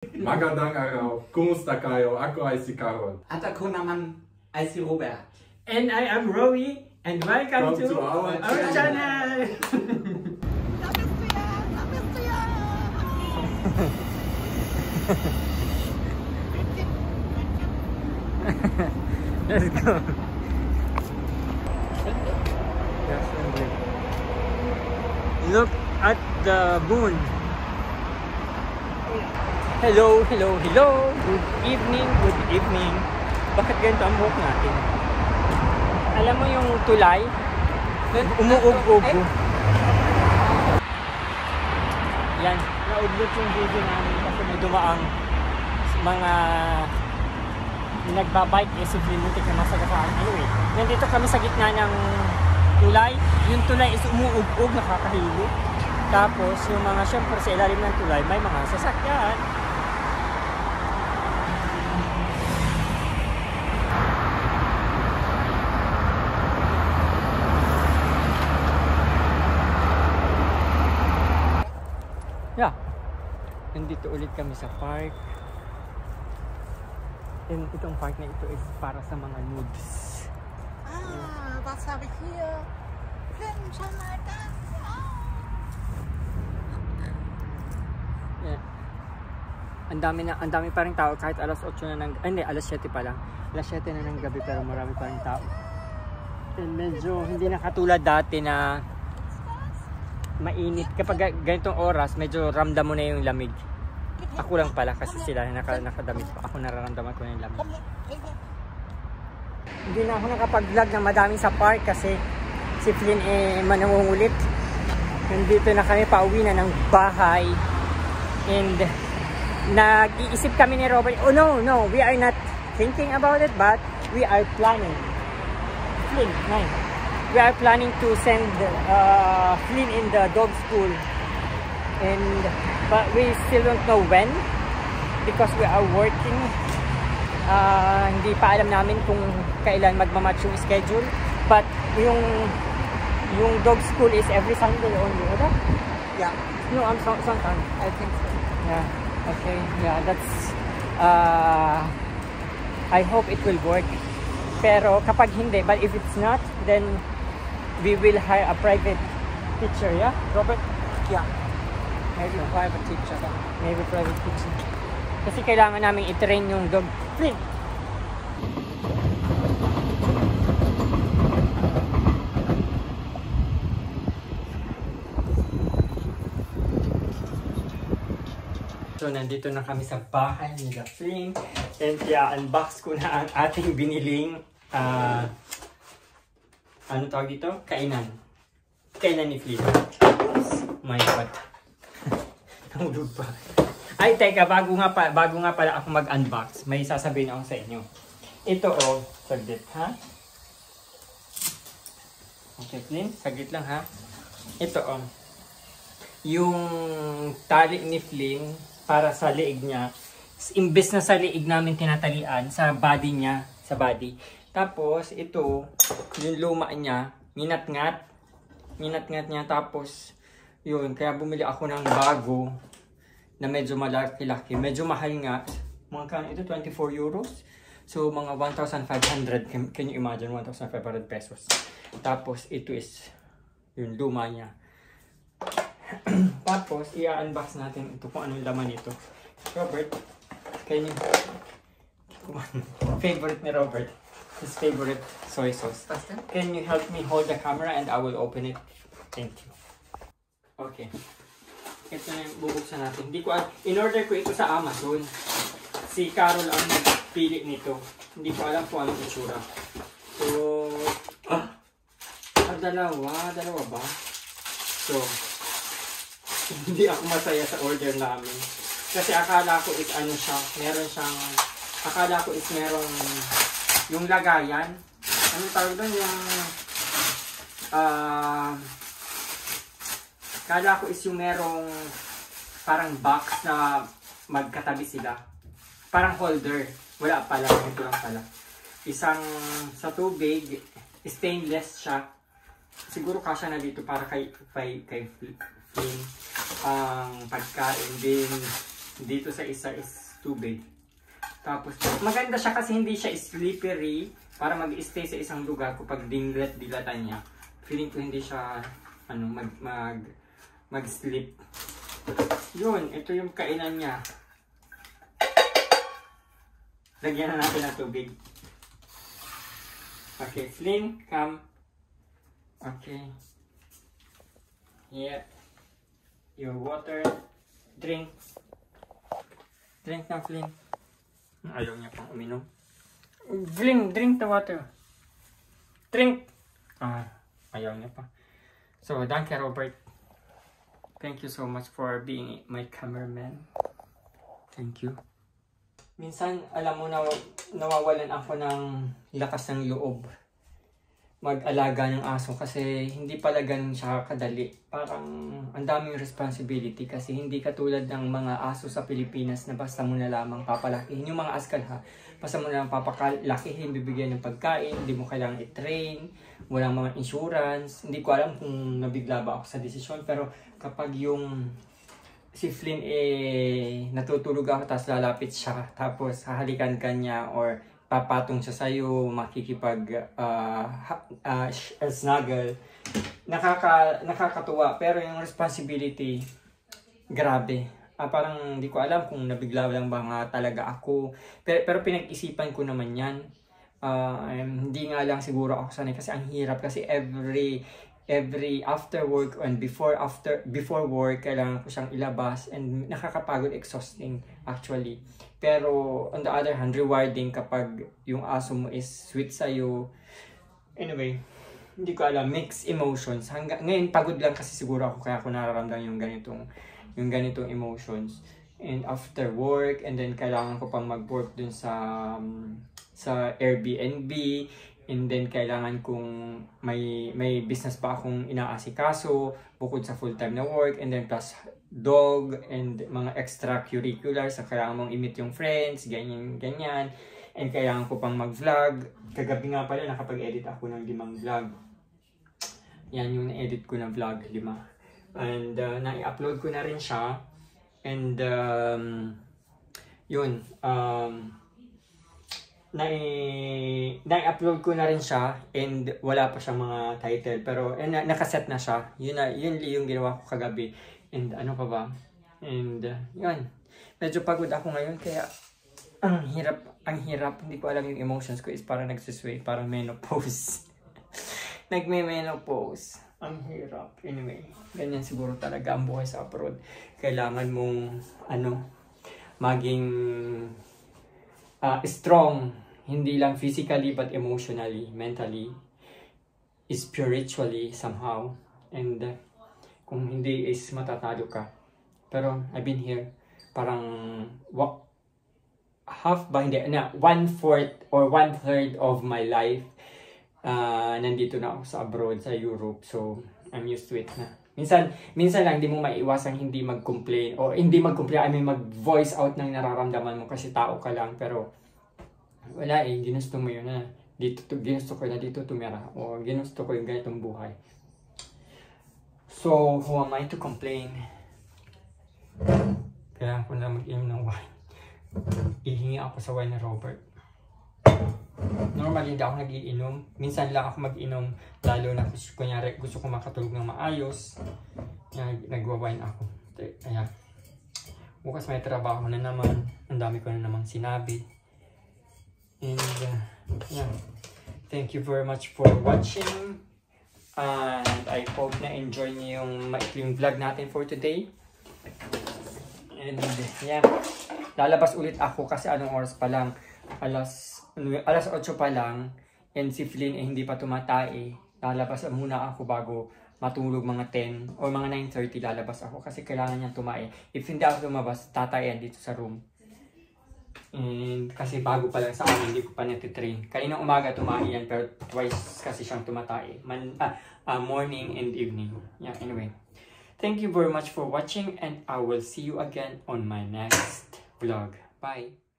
Magandang araw. Kumusta kayo? Ako ay si Carol. At ako naman ay si Robert. And I am Rowie. And welcome to our channel. Let's go. Look at the moon. Hello, hello, hello. Good evening, good evening. Bakit ganito ang buhok natin? Alam mo yung tulay? Umuug-ug. Yan, naudlot yung video namin kasi may dumaang mga nagbabike eh, sublimutik na masagasaan. Anyway, nandito kami sa gitna ng tulay. Yung tulay is umuug-ug, nakakahilo. Tapos yung mga, syempre sa ilalim ng tulay, may mga sasakyan. Yeah. Nandito ulit kami sa park. And itong park na ito is para sa mga nudes. Was habe ich hier? Film schon mal das. Yeah. Ang dami pa ring tao kahit alas 8 na ng hindi, alas 7 pa lang. Alas 7 na ng gabi pero marami pa ring tao. And medyo hindi na katulad dati na mainit. Kapag ganitong oras, medyo ramdam mo na yung lamig. Ako lang pala kasi sila nakadamit pa. Ako nararamdaman ko na yung lamig. Hindi na ako nakapag-vlog ng madami sa park kasi si Flynn manangungulit. Nandito na kami, pauwi na ng bahay. And nag-iisip kami ni Robert, oh no, we are not thinking about it, but we are planning. Flynn, nice. We are planning to send Flynn in the dog school, but we still don't know when because we are working. Hindi pa alam namin kung kailan magmamatch yung schedule. But yung dog school is every Sunday only, right? Yeah. No, I'm sometimes. I think so. Yeah. Okay. Yeah, that's. I hope it will work. Pero kapag hindi, but if it's not, then we will hire a private teacher, yeah, Robert? Yeah. Maybe a private teacher. Maybe private teacher. Kasi kailangan namin i-train yung dog. Flynn! So, nandito na kami sa bahay ni Flynn. And unbox ko na ang ating biniling ano tawag dito? Kainan. Kainan ni Flynn. My God. Nahulog pa. Ay, teka, bago nga pala ako mag-unbox, may sasabihin ako sa inyo. Ito saglit, ha? Okay, Flynn, saglit lang, ha? Ito, yung tali ni Flynn para sa liig niya, imbes na sa liig namin tinatalian, sa body niya, sa body. Tapos, ito, yung luma niya, minatngat niya, tapos, yun, kaya bumili ako ng bago, na medyo malaki-laki, medyo mahal nga, mga ito, 24 euros, so, mga 1,500, can you imagine, 1,500 pesos. Tapos, ito is, yung luma niya. Tapos, i-unbox natin ito, kung anong laman nito. Robert, can you, favorite ni Robert, his favorite soy sauce. Can you help me hold the camera and I will open it? Thank you. Okay. Ito na yung bubuksan natin. In-order ko ito sa Amazon. Si Carol ang nagpili nito. Hindi ko alam kung anong itsura. So, dalawa ba? So, hindi ako masaya sa order namin. Kasi akala ko is ano siya, akala ko is merong yung lagayan. Ano tawag doon? Akala ko is yung merong parang box na magkatabi sila. Parang holder. Wala pala. Ito lang pala. Isang sa tubig. Stainless siya. Siguro kasya na dito para kay Flynn. Pagkain din. Dito sa isa is tubig. Tapos, maganda siya kasi hindi siya slippery para mag-stay sa isang lugar kapag dinglat-dilatan niya. Feeling ko hindi siya mag-slip. Yun, ito yung kainan niya. Lagyan na natin ng tubig. Okay, Flynn, come. Okay. Yeah. Your water. Drink. Drink na, Flynn. Ayaw niya pang uminom. Flynn, drink the water. Drink! Ayaw niya pa. So, danke, Robert. Thank you so much for being my cameraman. Thank you. Minsan, alam mo, nawawalan ako ng lakas ng loob mag-alaga ng aso kasi hindi pala ganun siya kadali. Parang ang daming responsibility kasi hindi katulad ng mga aso sa Pilipinas na basta mo na lamang papalakihin. Yung mga askal ha, basta mo na lang papalakihin, bibigyan ng pagkain, hindi mo kailangang i-train, walang mga insurance. Hindi ko alam kung nabigla ba ako sa desisyon, pero kapag yung si Flynn natutulog ako tapos lalapit siya tapos hahalikan ka niya or papatong siya sa'yo, makikipag snuggle. Nakakatuwa, pero yung responsibility, grabe. Parang hindi ko alam kung nabigla lang ba nga talaga ako. Pero pinag-isipan ko naman yan. Hindi nga lang siguro ako sanay kasi ang hirap kasi every after work and before work kailangan ko siyang ilabas and nakakapagod, exhausting actually. Pero on the other hand, rewarding kapag yung aso mo is sweet sa'yo. Anyway, hindi ko alam, mixed emotions. Ngayon pagod lang kasi siguro ako kaya ako nararamdaman yung ganitong emotions. And after work, and then kailangan ko pang mag-work dun sa Airbnb. And then, kailangan kong may business pa akong inaasikaso bukod sa full-time na work. And then, plus dog and mga extracurriculars. So, kailangan mong i-meet yung friends, ganyan. And kailangan ko pang mag-vlog. Kagabi nga pala, nakapag-edit ako ng 5 vlog. Yan yung na-edit ko na vlog, 5. And na-i-upload ko na rin siya. And, yun. Na-upload ko na rin siya and wala pa siyang mga title pero nakaset na siya. Yun yung ginawa ko kagabi. And ano pa ba? And yun. Medyo pagod ako ngayon kaya ang hirap. Hindi ko alam yung emotions ko is parang nagsusway, parang menopause. Nagme-menopause. Ang hirap. Anyway, ganyan siguro talaga ang buhay sa abroad. Kailangan mong maging strong, hindi lang physically but emotionally, mentally, spiritually somehow. And kung hindi is matatalo ka. Pero I've been here parang half ba, hindi, 1/4 or 1/3 of my life nandito na ako sa abroad, sa Europe. So I'm used to it na. Minsan lang, hindi mo maiwasang hindi mag-complain. O hindi mag-complain, I mean mag-voice out ng nararamdaman mo kasi tao ka lang. Pero wala ginusto mo yun na. Ginusto ko na dito tumira. O ginusto ko yung ganitong buhay. So, who am I to complain? Kaya ako na mag-inom ng wine. Ihingi ako sa wine ni Robert. Normally, hindi ako nag-iinom. Minsan lang ako mag-inom. Lalo na kunyari gusto ko makatulog ng maayos. Nagwa-wine ako. Ayan. Bukas may trabaho na naman. Ang dami ko na namang sinabi. And, yeah. Thank you very much for watching. And I hope na enjoy niyo yung maikling vlog natin for today. And, yeah. Lalabas ulit ako kasi anong oras pa lang. Alas 8 pa lang and si Flynn hindi pa tumatay. Lalabas muna ako bago matulog mga 10 or mga 9:30 lalabas ako kasi kailangan niya tumae. If hindi ako lumabas, tatayan dito sa room. And kasi bago pa lang sa akin, hindi ko pa natitrain. Kaninang umaga tumae yan pero twice kasi siyang tumatay. Morning and evening. Yeah, anyway. Thank you very much for watching and I will see you again on my next vlog. Bye!